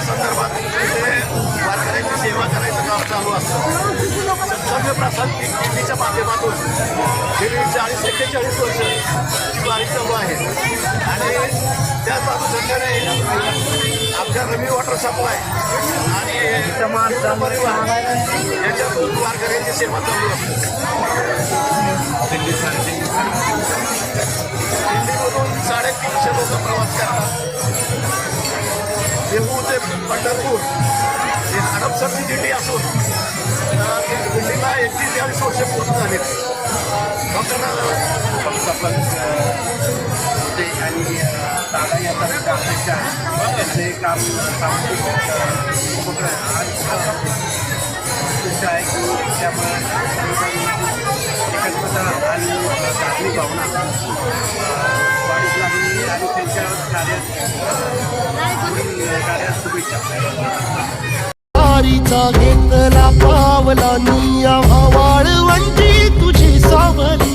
संदर्भात इथे वारकऱ्यांची सेवा करायचं काम चालू असतं. सत्संग प्रसाद दिंडीच्या माध्यमातून गेली 40-41 वर्ष ही वारी चालू आहे आणि त्याच अनुषंगाने आमच्या रवी वॉटर सप्लाय आणि परिवार याच्यातून वारकऱ्यांची सेवा चालू असते. दिल्लीमधून 350 लोक प्रवास करतात. देहू ते पंढरपूर हे हडपसरची दिंडी असून दिल्लीला 41 वर्ष पूर्ण झाली. आणि दादा याचा अध्यक्ष आहे. त्याचे काम सामाजिक उपक्रम आहे की त्यामुळे एकत्मता आणि धार्मिक भावना वाढीस लागली आणि त्यांच्या कार्यात शुभेच्छा. घेतला पावला निया वाळवंटी तुझी सावली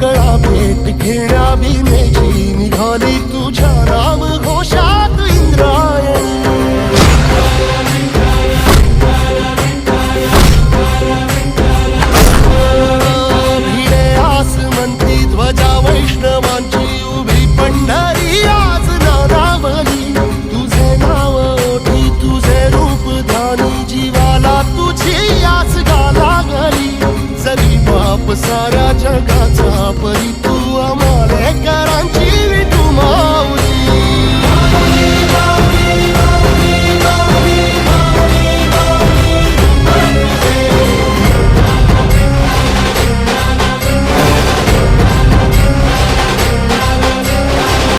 गळा भेट घेण्या भीमेची निघाली तुझ्या नाम घोषात इंद्रायणी. भिडे आसमंती ध्वजा वैष्णवांची उभी पंढरी आज नानावली. तुझे नाव ओठी तुझे रूप ध्यानी जीवाला तुझी आस गा लागली. जरी बाप साऱ्या जगाचा परी